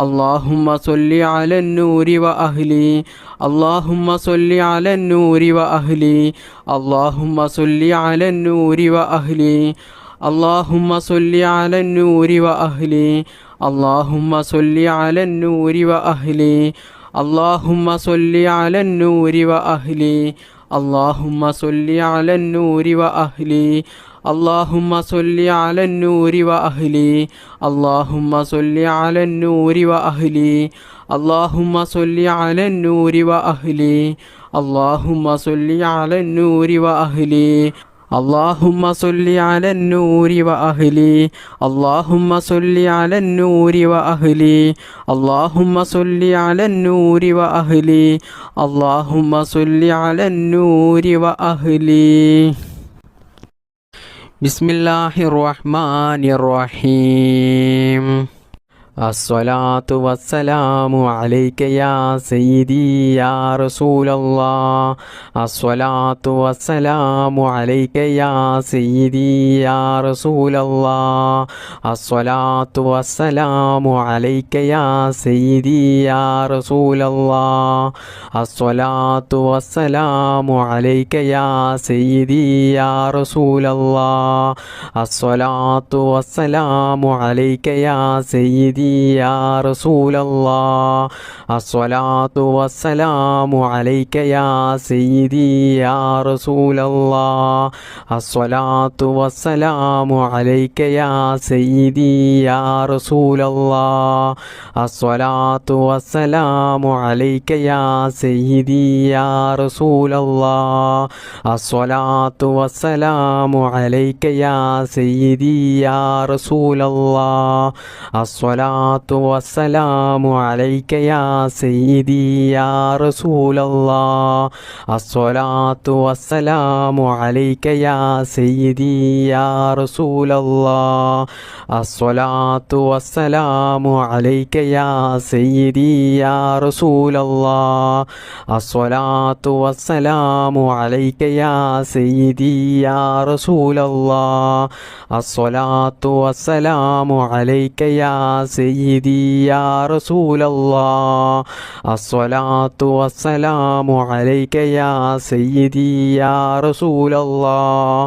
اللهم صل على النور وأهلي اللهم صل على النور وأهلي اللهم صل على النور وأهلي اللهم صل على النور وأهلي اللهم صل على النور وأهلي اللهم صل على النور وأهلي اللهم صل على النور وأهلي اللهم صل على النور وأهلي اللهم صل على النور وأهلي اللهم صل على النور وأهلي اللهم صل على النور وأهلي اللهم صل على النور وأهلي اللهم صل على النور وأهلي اللهم صل على النور وأهلي اللهم صل على النور وأهلي بسم الله الرحمن الرحيم الصلاة والسلام عليك يا سيدي يا رسول الله الصلاة والسلام عليك يا سيدي يا رسول الله الصلاة والسلام عليك يا سيدي يا رسول الله الصلاة والسلام عليك يا سيدي يا رسول الله الصلاة والسلام عليك يا سيدي يا رسول الله الصلاة والسلام عليك يا سيدي يا رسول الله الصلاة والسلام عليك يا سيدي يا رسول الله الصلاة والسلام عليك يا سيدي يا رسول الله الصلاة والسلام عليك يا سيدي يا رسول الله الصلاة والسلام عليك يا سيدي يا رسول الله الصلاة والسلام عليك يا سيدي يا رسول الله الصلاة والسلام عليك يا سيدي يا رسول الله الصلاة والسلام عليك يا سيدي يا رسول الله الصلاة والسلام عليك يا سيدي يا رسول الله الصلاة والسلام عليك يا سيدي يا رسول الله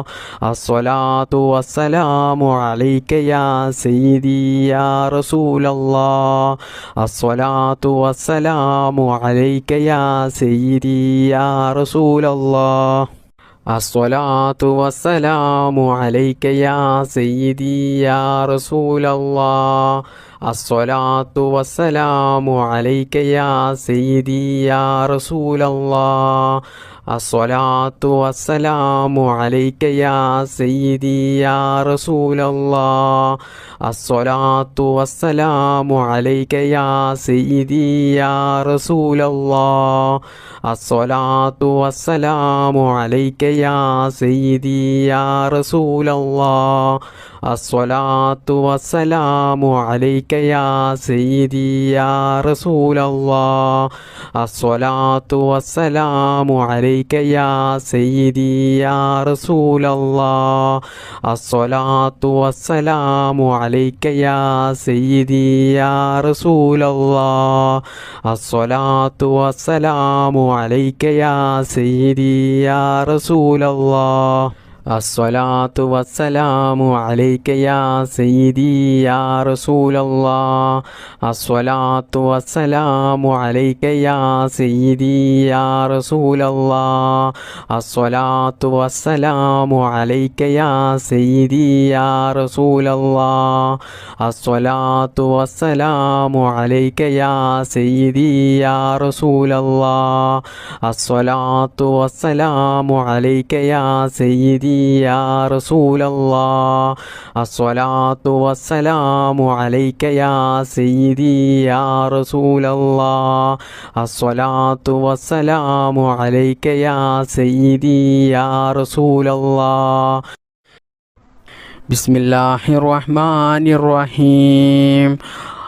الصلاة والسلام عليك يا سيدي يا رسول الله الصلاة والسلام عليك يا سيدي يا رسول الله الصلاة والسلام عليك يا سيدي يا رسول الله الصلاة والسلام عليك يا سيدي يا رسول الله الصلاة والسلام عليك يا سيدي يا رسول الله الصلاة والسلام عليك يا سيدي يا رسول الله الصلاة والسلام عليك يا سيدي يا رسول الله الصلاة والسلام عليك يا سيدي يا رسول الله الصلاة والسلام عليك يا سيدي يا رسول الله الصلاة والسلام عليك يا سيدي يا رسول الله الصلاة والسلام عليك يا سيدي يا رسول الله الصلاة والسلام عليك يا سيدي يا رسول الله الصلاة والسلام عليك يا سيدي يا رسول الله الصلاة والسلام عليك يا سيدي يا رسول الله الصلاة والسلام عليك يا سيدي يا رسول الله الصلاة والسلام عليك يا سيدي يا رسول الله الصلاة والسلام عليك يا سيدي يا رسول الله الصلاة والسلام عليك يا سيدي يا رسول الله بسم الله الرحمن الرحيم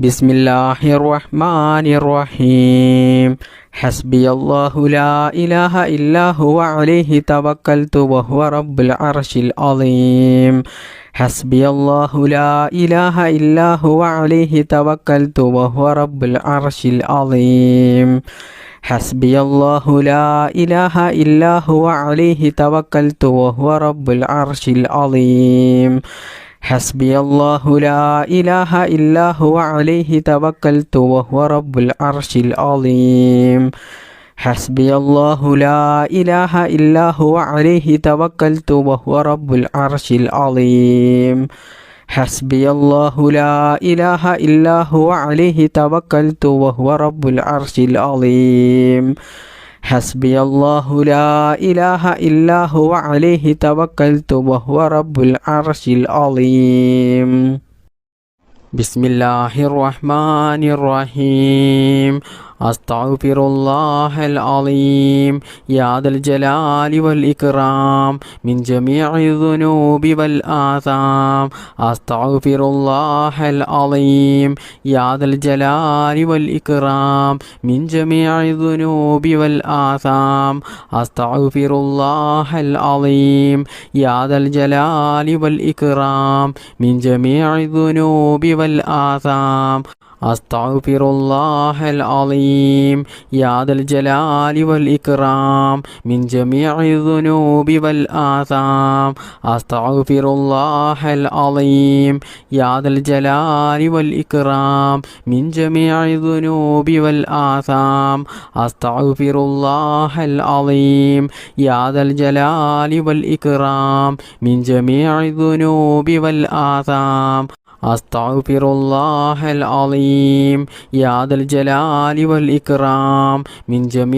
ബിസ്മില്ലാഹിർ റഹ്മാനിർ റഹീം. ഹസ്ബിയല്ലാഹു ലാ ഇലാഹ ഇല്ലാ ഹുവ അലൈഹി തവക്കൽതു വഹുവ റബ്ബുൽ അർശിൽ അളീം. ഹസ്ബിയല്ലാഹു ലാ ഇലാഹ ഇല്ലാ ഹുവ അലൈഹി തവക്കൽതു വഹുവ റബ്ബുൽ അർശിൽ അളീം. ഹസ്ബിയല്ലാഹു ലാ ഇലാഹ ഇല്ലാ ഹുവ അലൈഹി തവക്കൽതു വഹുവ റബ്ബുൽ അർശിൽ അളീം. ഹസ്ബിയല്ലാഹു ലാ ഇലാഹ ഇല്ലാ ഹുവ അലൈഹി തവക്കൽതു വഹുവ റബ്ബുൽ അർശിൽ അളീം. ഹസ്ബിയല്ലാഹു ലാ ഇലാഹ ഇല്ലാ ഹുവ അലൈഹി തവക്കൽതു വഹുവ റബ്ബുൽ അർശിൽ അളീം. ഹസ്ബിയല്ലാഹു ലാ ഇലാഹ ഇല്ലാ ഹുവ അലൈഹി തവക്കൽതു വഹുവ റബ്ബുൽ അർശിൽ അളീം. ഹസ്ബിയല്ലാഹു ലാ ഇലാഹ ഇല്ലാ ഹുവ അലൈഹി തവക്കൽതു വഹുവ റബ്ബുൽ അർശിൽ അളീം. ബിസ്മില്ലാഹിർ റഹ്മാനിർ റഹീം. അസ്തഗ്ഫിറുല്ലാഹൽ അലീം യാ ദൽ ജലാലി വൽ ഇക്റാം മിൻ ജമീഇ ദുനൂബി വൽ ആസാം. അസ്തഗ്ഫിറുല്ലാഹൽ അലീം യാ ദൽ ജലാലി വൽ ഇക്റാം മിൻ ജമീഇ ദുനൂബി വൽ ആസാം. അസ്തഗ്ഫിറുല്ലാഹൽ അലീം യാ ദൽ ജലാലി വൽ ഇക്റാം മിൻ ജമീഇ ദുനൂബി വൽ ആസാം. അസ്തഗ്ഫിറുല്ലാഹൽ അലീം യാ ദൽ ജലാലി വൽ ഇക്റാം മിൻ ജമീഇ ദുനൂബി വൽ ആസാം. അസ്തഗ്ഫിറുല്ലാഹൽ അലീം യാ ദൽ ജലാലി വൽ ഇക്റാം മിൻ ജമീഇ ദുനൂബി വൽ ആസാം. അസ്തഗ്ഫിറുല്ലാഹൽ അലീം യാ ദൽ ജലാലി വൽ ഇക്റാം മിൻ ജമീഇ ദുനൂബി വൽ ആസാം. അസ്തഗ്ഫിറുല്ലാഹൽ അലീം യാ ദൽ ജലാലി വൽ ഇക്റാം മിൻ ജമീഇ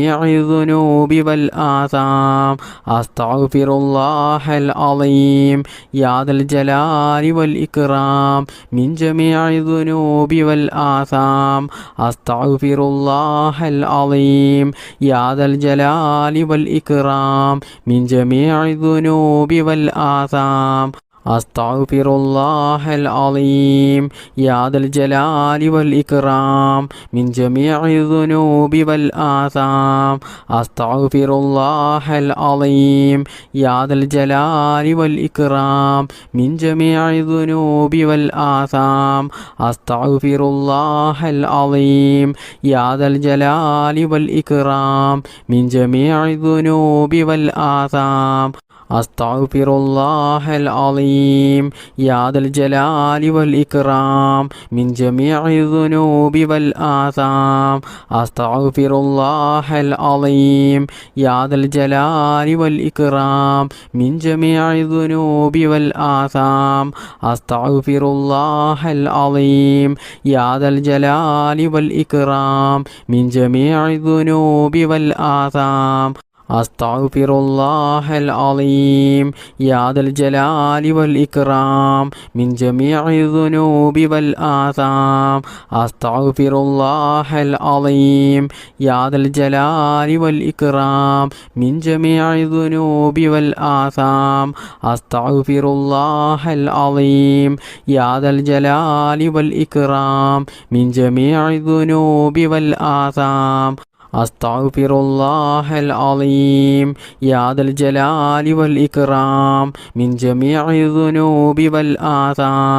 ദുനൂബി വൽ ആസാം. അസ്തഗ്ഫിറുല്ലാഹൽ അലീം യാ ദൽ ജലാലി വൽ ഇക്റാം മിൻ ജമീഇ ദുനൂബി വൽ ആസാം. അസ്തഗ്ഫിറുല്ലാഹൽ അലീം യാ ദൽ ജലാലി വൽ ഇക്റാം മിൻ ജമീഇ ദുനൂബി വൽ ആസാം. അസ്തഗ്ഫിറുല്ലാഹൽ അലീം യാ ദൽ ജലാലി വൽ ഇക്റാം മിൻ ജമീഇ ദുനൂബി വൽ ആസാം. അസ്തഗ്ഫിറുല്ലാഹൽ അലീം യാ ദൽ ജലാലി വൽ ഇക്റാം മിൻ ജമീഇ ദുനൂബി വൽ ആസാം. അസ്തഗ്ഫിറുല്ലാഹൽ അലീം യാ ദൽ ജലാലി വൽ ഇക്റാം മിൻ ജമീഇ ദുനൂബി വൽ ആസാം. അസ്തഗ്ഫിറുല്ലാഹൽ അലീം യാ ദൽ ജലാലി വൽ ഇക്റാം മിൻ ജമീഇ ദുനൂബി വൽ ആസാം. അസ്തഗ്ഫിറുല്ലാഹൽ അലീം യാ ദൽ ജലാലി വൽ ഇക്റാം മിൻ ജമീഇ ദുനൂബി വൽ ആസാം. അസ്തഗ്ഫിറുല്ലാഹൽ അലീം യാ ദൽ ജലാലി വൽ ഇക്റാം മിൻ ജമീഇ ദുനൂബി വൽ ആസാം. അസ്തഗ്ഫിറുല്ലാഹൽ അലീം യാ ദൽ ജലാലി വൽ ഇക്റാം മിൻ ജമീഇ ദുനൂബി വൽ ആസാം. അസ്തഗ്ഫിറുല്ലാഹൽ അലീം യാ ദൽ ജലാലി വൽ ഇക്റാം മിൻ ജമീഇ ദുനൂബി വൽ ആസാം. അസ്തഗ്ഫിറുല്ലാഹൽ അലീം യാ ദൽ ജലാലി വൽ ഇക്റാം മിൻ ജമീഇ ദുനൂബി വൽ ആസാം. അസ്തഗ്ഫിറുല്ലാഹൽ അലീം യാ ദൽ ജലാലി വൽ ഇക്റാം മിൻ ജമീഇ ദുനൂബി വൽ ആസാം.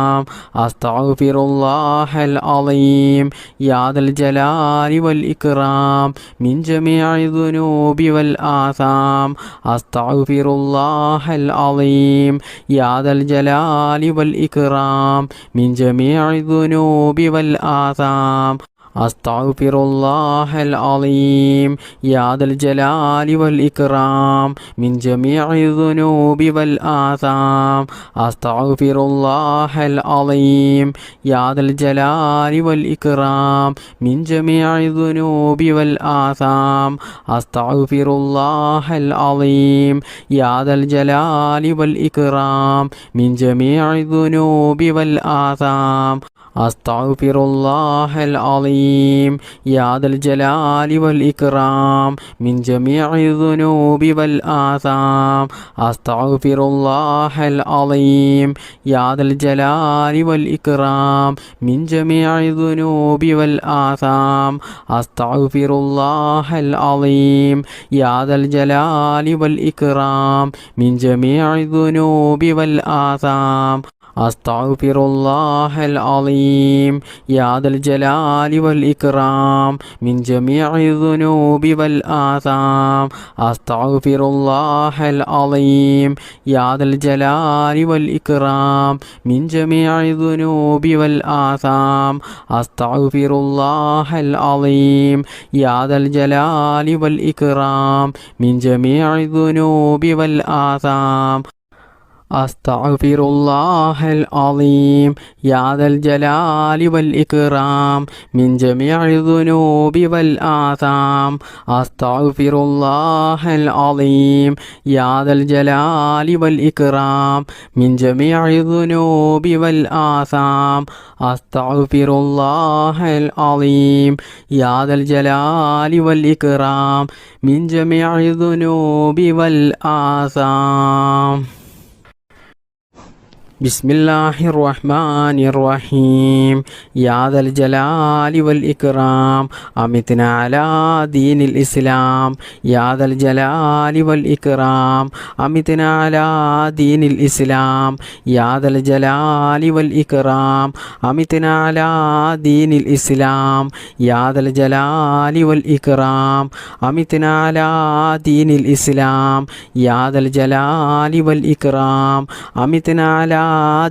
അസ്തഗ്ഫിറുല്ലാഹൽ അലീം യാ ദൽ ജലാലി വൽ ഇക്റാം മിൻ ജമീഇ ദുനൂബി വൽ ആസാം. അസ്തഗ്ഫിറുല്ലാഹൽ അലീം യാ ദൽ ജലാലി വൽ ഇക്റാം മിൻ ജമീഇ ദുനൂബി വൽ ആസാം. അസ്തഗ്ഫിറുല്ലാഹൽ അലീം യാ ദൽ ജലാലി വൽ ഇക്റാം മിൻ ജമീഇ ദുനൂബി വൽ ആസാം. അസ്തഗ്ഫിറുല്ലാഹൽ അലീം യാ ദൽ ജലാലി വൽ ഇക്റാം മിൻ ജമീഇ ദുനൂബി വൽ ആസാം. അസ്തഗ്ഫിറുല്ലാഹൽ അലീം യാ ദൽ ജലാലി വൽ ഇക്റാം മിൻ ജമീഇ ദുനൂബി വൽ ആസാം. അസ്തഗ്ഫിറുല്ലാഹൽ അലീം യാ ദൽ ജലാലി വൽ ഇക്റാം മിൻ ജമീഇ ദുനൂബി വൽ ആസാം അസ്തഗ്ഫിറുല്ലാഹൽ അലീം യാ ദൽ ജലാലി വൽ ഇക്റാം മിൻ ജമീഇ ദുനൂബി വൽ ആസാം അസ്തഗ്ഫിറുല്ലാഹൽ അലീം യാ ദൽ ജലാലി വൽ ഇക്റാം മിൻ ജമീഇ ദുനൂബി വൽ ആസാം അസ്തഗ്ഫിറുല്ലാഹൽ അലീം യാ ദൽ ജലാലി വൽ ഇക്റാം മിൻ ജമീഇ ദുനൂബി വൽ ആസാം അസ്തഗ്ഫിറുല്ലാഹൽ അലീം യാ ദൽ ജലാലി വൽ ഇക്റാം മിൻ ജമീഇ ദുനൂബി വൽ ആസാം അസ്തഗ്ഫിറുല്ലാഹൽ അലീം യാ ദൽ ജലാലി വൽ ഇക്റാം മിൻ ജമീഇ ദുനൂബി വൽ ആസാം അസ്തഗ്ഫിറുല്ലാഹൽ അലീം യാ ദൽ ജലാലി വൽ ഇക്റാം മിൻ ജമീഇ ദുനൂബി വൽ ആസാം അസ്തഗ്ഫിറുല്ലാഹൽ അലീം യാ ദൽ ജലാലി വൽ ഇക്റാം മിൻ ജമീഇ ദുനൂബി വൽ ആസാം അസ്തഗ്ഫിറുല്ലാഹൽ അലീം യാ ദൽ ജലാലി വൽ ഇക്റാം മിൻ ജമീഇ ദുനൂബി വൽ ആസാം ബിസ്മില്ലാഹിർ റഹ്മാനിർ റഹീം യാ ദൽ ജലാലി വൽ ഇക്റാം അമിത്നാ അലാ ദീനിൽ ഇസ്ലാം യാ ദൽ ജലാലി വൽ ഇക്റാം അമിത്നാ അലാ ദീനിൽ ഇസ്ലാം യാ ദൽ ജലാലി വൽ ഇക്റാം അമിത്നാ അലാ ദീനിൽ ഇസ്ലാം യാ ദൽ ജലാലി വൽ ഇക്റാം അമിത്നാ അലാ ദീനിൽ ഇസ്ലാം യാ ദൽ ജലാലി വൽ ഇക്റാം അമിത്നാ അലാ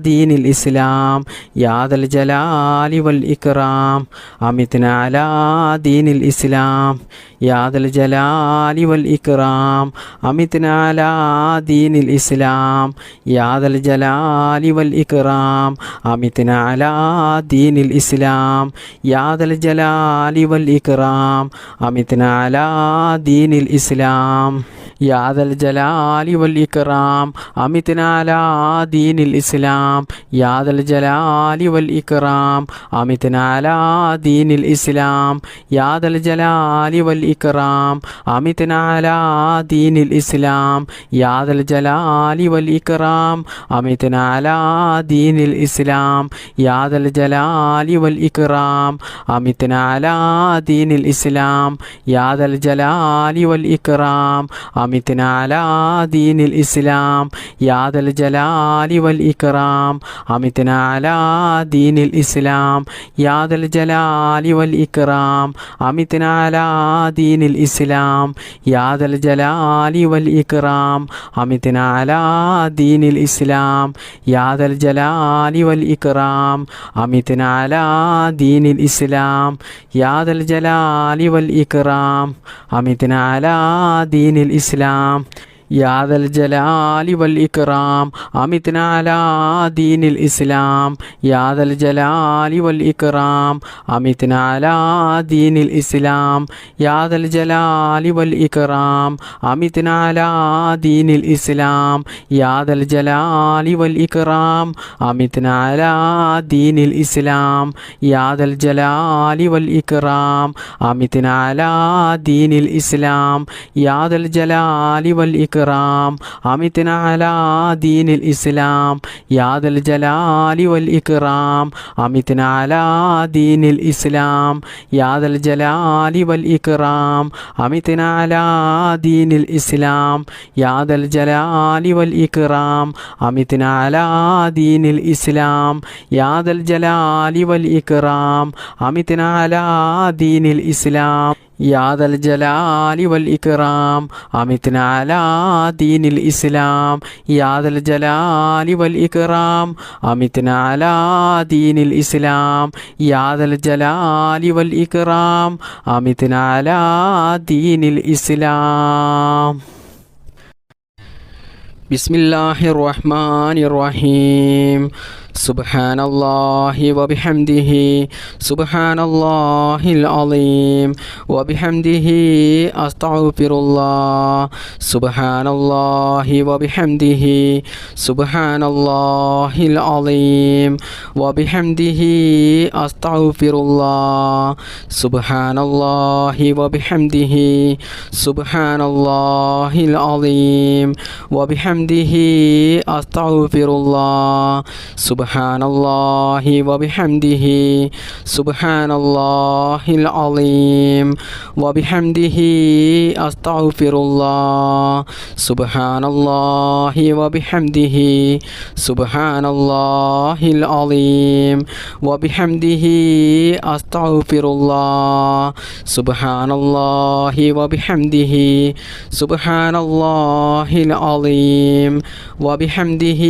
ദീനിൽ ഇസ്ലാം യാ ദൽ ജലാലി വൽ ഇക്റാം അമിത്നാ അലാ ദീനിൽ ഇസ്ലാം യാ ദൽ ജലാലി വൽ ഇക്റാം അമിത്നാ അലാ ദീനിൽ ഇസ്ലാം യാ ദൽ ജലാലി വൽ ഇക്റാം അമിത്നാ അലാ ദീനിൽ ഇസ്ലാം യാ ദൽ ജലാലി വൽ ഇക്റാം അമിത്നാ അലാ ദീനിൽ ഇസ്ലാം യാ ദൽ ജലാലി വൽ ഇക്റാം അമിത്നാ അലാ ദീനിൽ ഇസ്ലാം യാ ദൽ ജലാലി വൽ ഇക്റാം അമിത്നാ അലാ ദീനിൽ ഇസ്ലാം യാ ദൽ ജലാലി വൽ ഇക്റാം അമിത്നാ അലാ ദീനിൽ ഇസ്ലാം യാ ദൽ ജലാലി വൽ ഇക്റാം അമിത്നാ അലാ ദീനിൽ ഇസ്ലാം യാ ദൽ ജലാലി വൽ ഇക്റാം അമിത്നാ അലാ ദീനിൽ ഇസ്ലാം യാ ദൽ ജലാലി വൽ ഇക്റാം അമിത്നാ അലാ ദീനിൽ ഇസ്ലാം യാ ദൽ ജലാലി വൽ ഇക്റാം അമിത്നാ അലാ ദീനിൽ ഇസ്ലാം യാ ദൽ ജലാലി വൽ ഇക്റാം അമിത്നാ അലാ ദീനിൽ ഇസ്ലാം യാ ദൽ ജലാലി വൽ ഇക്റാം അമിത്നാ അലാ ദീനിൽ ഇസ്ലാം യാ ദൽ ജലാലി വൽ ഇക്റാം അമിത്നാ അലാ ദീനിൽ ഇസ്ലാം യാ ദൽ ജലാലി വൽ ഇക്റാം അമിത്നാ അലാ ദീനിൽ ഇസ്ലാം യാ ദൽ ജലാലി വൽ ഇക്റാം അമിത്നാ അലാ ദീനിൽ ഇസ്ലാം യാ ദൽ ജലാലി വൽ ഇക്റാം അമിത്നാ അലാ ദീനിൽ ഇസ്ലാം യാ ദൽ ജലാലി വൽ ഇക്റാം അമിത്നാ അലാ ദീനിൽ ഇസ്ലാം യാ ദൽ ജലാലി വൽ ഇക്റാം അമിത്നാ അലാ ദീനിൽ ഇസ്ലാം യാ ദൽ ജലാലി വൽ ഇക്റാം അമിത്നാ അലാ ദീനിൽ ഇസ്ലാം യാ ദൽ ജലാലി വൽ ഇക്റാം അമിത്നാ അലാ ദീനിൽ ഇസ്ലാം യാ ദൽ ജലാലി വൽ ഇക്റാം അമിത്നാ അലാ ദീനിൽ ഇസ്ലാം യാ ദൽ ജലാലി വൽ ഇക്റാം അമിത്നാ അലാ ദീനിൽ ഇസ്ലാം യാ ദൽ ജലാലി വൽ ഇക്റാം അമിത്നാ അലാ ദീനിൽ ഇസ്ലാം യാ ദൽ ജലാലി വൽ ഇക്റാം അമിത്നാ അലാ ദീനിൽ ഇസ്ലാം യാ ദൽ ജലാലി വൽ ഇക്റാം അമിത്നാ അലാ ദീനിൽ ഇസ്ലാം യാ ദൽ ജലാലി വൽ ഇക്റാം അമിത്നാ അലാ ദീനിൽ ഇസ്ലാം യാ ദൽ ജലാലി വൽ ഇക്റാം അമിത്നാ അലാ ദീനിൽ ഇസ്ലാം ബിസ്മില്ലാഹിർ റഹ്മാനിർ റഹീം سبحان الله وبحمده سبحان الله العظيم وبحمده أستغفر الله سبحان الله وبحمده سبحان الله العظيم وبحمده أستغفر الله سبحان الله وبحمده سبحان الله العظيم وبحمده أستغفر الله سبحان الله وبحمده سبحان الله العظيم وبحمده أستغفر الله سبحان الله وبحمده سبحان الله العظيم وبحمده أستغفر الله سبحان الله وبحمده سبحان الله العظيم وبحمده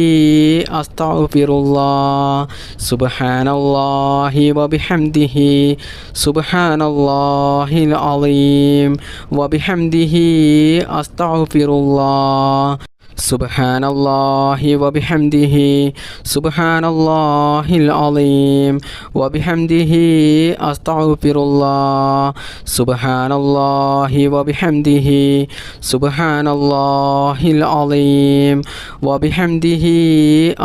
أستغفر الله سبحان الله وبحمده سبحان الله العظيم وبحمده أستغفر الله سبحان الله وبحمده سبحان الله العظيم وبحمده أستغفر الله سبحان الله وبحمده سبحان الله العظيم وبحمده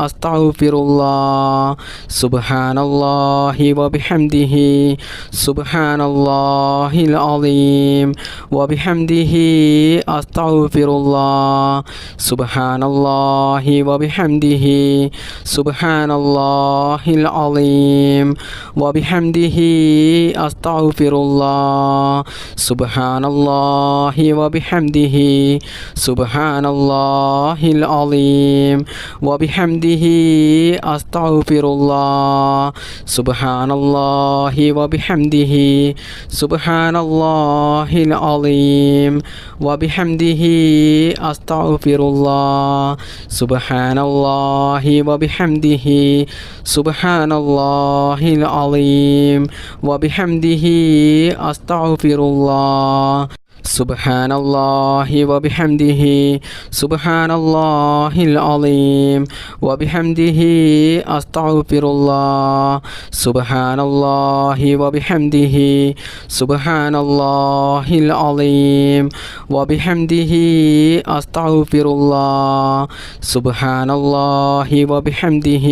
أستغفر الله سبحان الله وبحمده سبحان الله العظيم وبحمده أستغفر الله سبحان الله وبحمده سبحان الله العظيم وبحمده أستغفر الله سبحان الله وبحمده سبحان الله العظيم وبحمده أستغفر الله سبحان الله وبحمده سبحان الله العظيم وبحمده أستغفر الله سبحان الله وبحمده سبحان الله العظيم وبحمده أستغفر الله سبحان الله وبحمده سبحان الله العظيم وبحمده أستغفر الله سبحان الله وبحمده سبحان الله العظيم وبحمده أستغفر الله سبحان الله وبحمده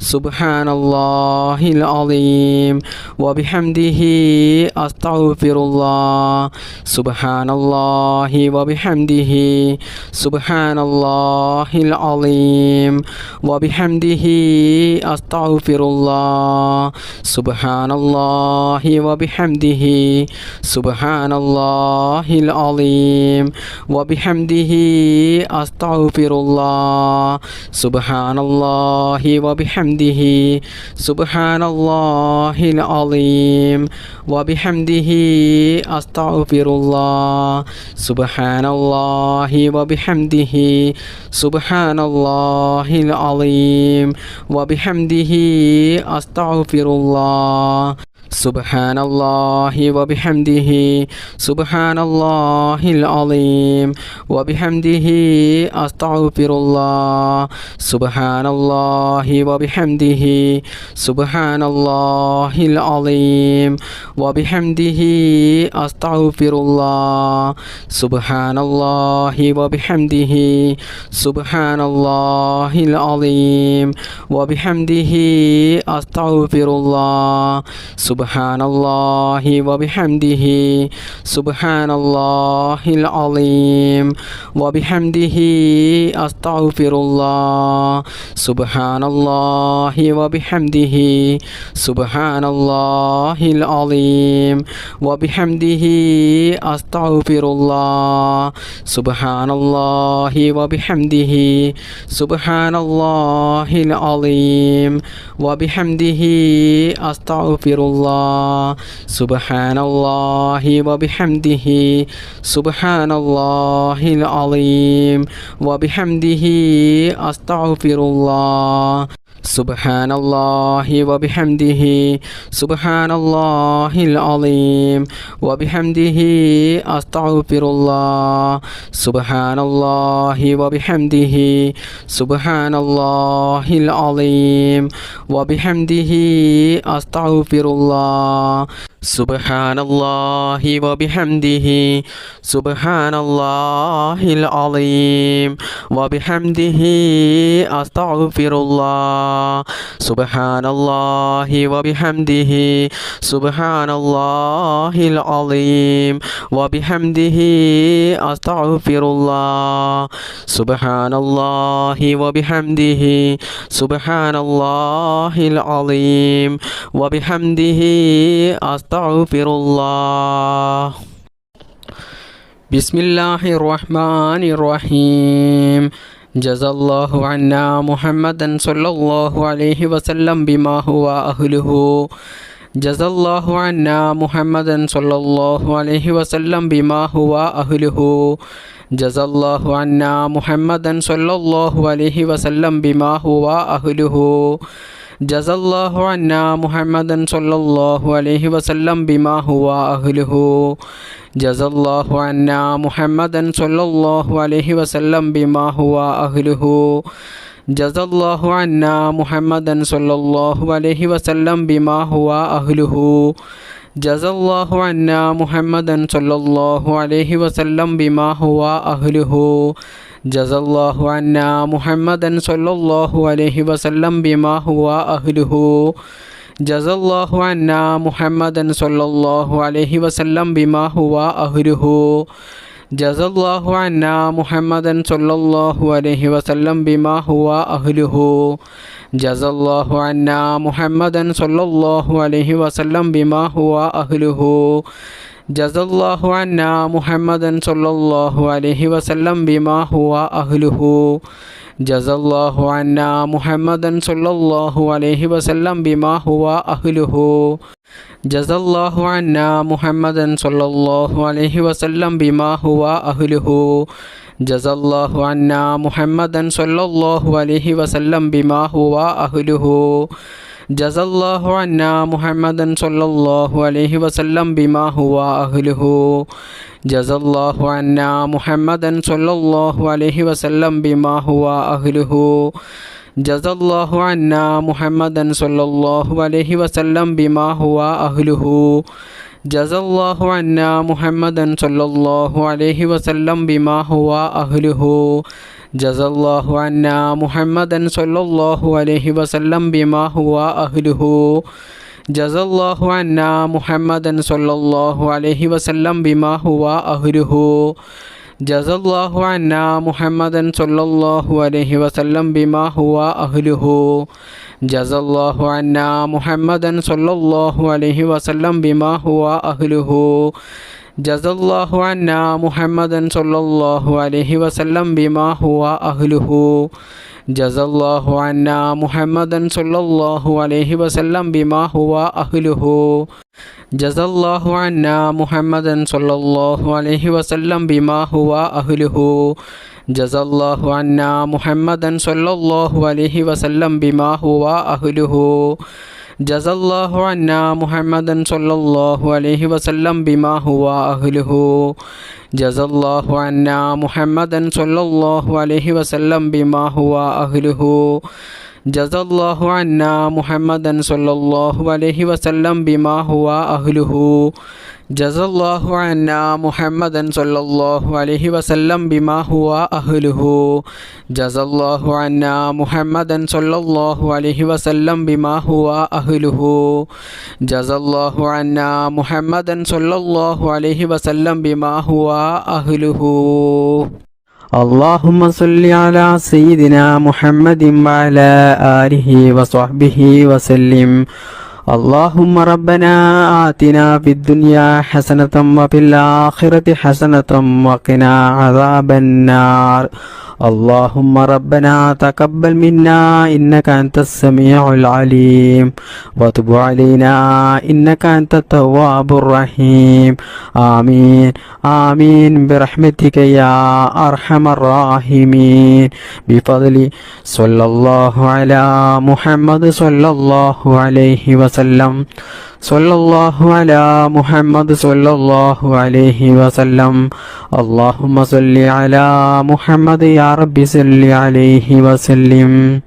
سبحان الله العظيم وبحمده أستغفر الله سبحان الله وبحمده سبحان الله العظيم وبحمده أستغفر الله سبحان الله وبحمده سبحان الله العظيم وبحمده أستغفر الله سبحان الله وبحمده سبحان الله العظيم وبحمده أستغفر الله سبحان الله وبحمده سبحان الله العظيم وبحمده أستغفر الله سبحان الله وبحمده سبحان الله العظيم وبحمده أستغفر الله سبحان الله وبحمده سبحان الله العظيم وبحمده أستغفر الله سبحان الله وبحمده سبحان الله العظيم وبحمده أستغفر الله سبحان الله وبحمده سبحان الله العظيم وبحمده أستغفر الله سبحان الله وبحمده سبحان الله العظيم وبحمده أستغفر الله سبحان الله وبحمده سبحان الله العظيم وبحمده أستغفر الله سبحان الله وبحمده سبحان الله العظيم وبحمده أستغفر الله സുബ്ഹാനല്ലാഹി വബിഹംദിഹി സുബ്ഹാനല്ലാഹിൽ അലീം വബിഹംദിഹി അസ്തഗ്ഫിറുല്ലാഹ് സുബ്ഹാനല്ലാഹി വബിഹംദിഹി സുബ്ഹാനല്ലാഹിൽ അലീം വബിഹംദിഹി അസ്തഗ്ഫിറുല്ലാഹ് സുബ്ഹാനല്ലാഹി വബിഹംദിഹി സുബ്ഹാനല്ലാഹിൽ അലീം വബിഹംദിഹി അസ്തഗ്ഫിറുല്ലാഹ് സുബ്ഹാനല്ലാഹി വബിഹംദിഹി സുബ്ഹാനല്ലാഹിൽ അലീം വബിഹംദിഹി അസ്തഗ്ഫിറുല്ലാഹ് സുബ്ഹാനല്ലാഹി വബിഹംദിഹി സുബ്ഹാനല്ലാഹിൽ അലീം വബിഹംദിഹി അസ്തഗ്ഫിറുല്ലാഹ് ബിസ്മില്ലാഹിർ റഹ്മാനിർ റഹീം ജസല്ലാഹു അന്നാ മുഹമ്മദൻ സ്വല്ലല്ലാഹു അലൈഹി വസല്ലം ബിമാ ഹുവ അഹ്ലുഹു ജസല്ലാഹു അന്നാ മുഹമ്മദൻ സ്വല്ലല്ലാഹു അലൈഹി വസല്ലം ബിമാ ഹുവ അഹ്ലുഹു ജസല്ലാഹു അന്നാ മുഹമ്മദൻ സ്വല്ലല്ലാഹു അലൈഹി വസല്ലം ബിമാ ഹുവ അഹ്ലുഹു ജസല്ലാഹു അന്നാ മുഹമ്മദൻ സ്വല്ലല്ലാഹു അലൈഹി വസല്ലം ബിമാ ഹുവ അഹ്ലുഹു ജസല്ലാഹു അന്നാ മുഹമ്മദൻ സ്വല്ലല്ലാഹു അലൈഹി വസല്ലം ബിമാ ഹുവ അഹ്ലുഹു ജസല്ലാഹു അന്നാ മുഹമ്മദൻ സ്വല്ലല്ലാഹു അലൈഹി വസല്ലം ബിമാ ഹുവ അഹ്ലുഹു ജസല്ലാഹു അന്നാ മുഹമ്മദൻ സ്വല്ലല്ലാഹു അലൈഹി വസല്ലം ബിമാ ഹുവ അഹ്ലുഹു ജസല്ലാഹു അന്നാ മുഹമ്മദൻ സ്വല്ലല്ലാഹു അലൈഹി വസല്ലം ബിമാ ഹുവ അഹ്ലുഹു ജസല്ലാഹു അന്നാ മുഹമ്മദൻ സ്വല്ലല്ലാഹു അലൈഹി വസല്ലം ബിമാ ഹുവ അഹ്ലുഹു ജസല്ലാഹു അന്നാ മുഹമ്മദൻ സ്വല്ലല്ലാഹു അലൈഹി വസല്ലം ബിമാ ഹുവ അഹ്ലുഹു ജസല്ലാഹു അന്നാ മുഹമ്മദൻ സ്വല്ലല്ലാഹു അലൈഹി വസല്ലം ബിമാ ഹുവ അഹ്ലുഹു ജസല്ലാഹു അന്നാ മുഹമ്മദൻ സ്വല്ലല്ലാഹു അലൈഹി വസല്ലം ബിമാ ഹുവ അഹ്ലുഹു ജസല്ലാഹു അന്നാ മുഹമ്മദൻ സ്വല്ലല്ലാഹു അലൈഹി വസല്ലം ബിമാ ഹുവ അഹ്ലുഹു ജസല്ലാഹു അന്നാ മുഹമ്മദൻ സ്വല്ലല്ലാഹു അലൈഹി വസല്ലം ബിമാ ഹുവ അഹ്ലുഹു ജസല്ലാഹു അന്നാ മുഹമ്മദൻ സ്വല്ലല്ലാഹു അലൈഹി വസല്ലം ബിമാ ഹുവ അഹ്ലുഹു ജസല്ലാഹു അന്നാ മുഹമ്മദൻ സ്വല്ലല്ലാഹു അലൈഹി വസല്ലം ബിമാ ഹുവ അഹ്ലുഹു ജസല്ലാഹു അന്നാ മുഹമ്മദൻ സ്വല്ലല്ലാഹു അലൈഹി വസല്ലം ബിമാ ഹുവ അഹ്ലുഹു ജസല്ലാഹു അന്നാ മുഹമ്മദൻ സ്വല്ലല്ലാഹു അലൈഹി വസല്ലം ബിമാ ഹുവ അഹ്ലുഹു ജസല്ലാഹു അന്നാ മുഹമ്മദൻ സ്വല്ലല്ലാഹു അലൈഹി വസല്ലം ബിമാ ഹുവ അഹ്ലുഹു ജസല്ലാഹു അന്നാ മുഹമ്മദൻ സ്വല്ലല്ലാഹു അലൈഹി വസല്ലം ബിമാ ഹുവ അഹ്ലുഹു ജസല്ലാഹു അന്നാ മുഹമ്മദൻ സ്വല്ലല്ലാഹു അലൈഹി വസല്ലം ബിമാ ഹുവ അഹ്ലുഹു ജസല്ലാഹു അന്നാ മുഹമ്മദൻ സ്വല്ലല്ലാഹു അലൈഹി വസല്ലം ബിമാ ഹുവ അഹ്ലുഹു ജസല്ലാഹു അന്നാ മുഹമ്മദൻ സ്വല്ലല്ലാഹു അലൈഹി വസല്ലം ബിമാ ഹുവ അഹ്ലുഹു ജസല്ലാഹു അന്നാ മുഹമ്മദൻ സ്വല്ലല്ലാഹു അലൈഹി വസല്ലം ബിമാ ഹുവ അഹ്ലുഹു ജസല്ലാഹു അന്നാ മുഹമ്മദൻ സ്വല്ലല്ലാഹു അലൈഹി വസല്ലം ബിമാ ഹുവ അഹ്ലുഹു ജസല്ലാഹു അന്നാ മുഹമ്മദൻ സ്വല്ലല്ലാഹു അലൈഹി വസല്ലം ബിമാ ഹുവ അഹ്ലുഹു ജസല്ലാഹു അന്നാ മുഹമ്മദൻ സ്വല്ലല്ലാഹു അലൈഹി വസല്ലം ബിമാ ഹുവ അഹ്ലുഹു ജസല്ലാഹു അന്നാ മുഹമ്മദൻ സ്വല്ലല്ലാഹു അലൈഹി വസല്ലം ബിമാ ഹുവ അഹ്ലുഹു ജസല്ലാഹു അന്നാ മുഹമ്മദൻ സ്വല്ലല്ലാഹു അലൈഹി വസല്ലം ബിമാ ഹുവ അഹ്ലുഹു ജസല്ലാഹു അന്നാ മുഹമ്മദൻ സ്വല്ലല്ലാഹു അലൈഹി വസല്ലം ബിമാ ഹുവ അഹ്ലുഹു ജസല്ലാഹു അന്നാ മുഹമ്മദൻ സ്വല്ലല്ലാഹു അലൈഹി വസല്ലം ബിമാ ഹുവ അഹ്ലുഹു ജസല്ലാഹു അന്നാ മുഹമ്മദൻ സ്വല്ലല്ലാഹു അലൈഹി വസല്ലം ബിമാ ഹുവ അഹ്ലുഹു ജസല്ലാഹു അന്നാ മുഹമ്മദൻ സ്വല്ലല്ലാഹു അലൈഹി വസല്ലം ബിമാ ഹുവ അഹ്ലുഹു اللهم صل على سيدنا محمد وعلى آله وصحبه وسلم اللهم ربنا آتنا في الدنيا حسنة وفي الآخرة حسنة وقنا عذاب النار اللهم ربنا تقبل منا إنك أنت السميع العليم وتب علينا إنك أنت التواب الرحيم آمين آمين برحمتك يا أرحم الراحمين بفضل صلى الله على محمد صلى الله عليه وسلم صلى الله على محمد صلى الله عليه وسلم اللهم صل على محمد يا رب صل عليه وسلم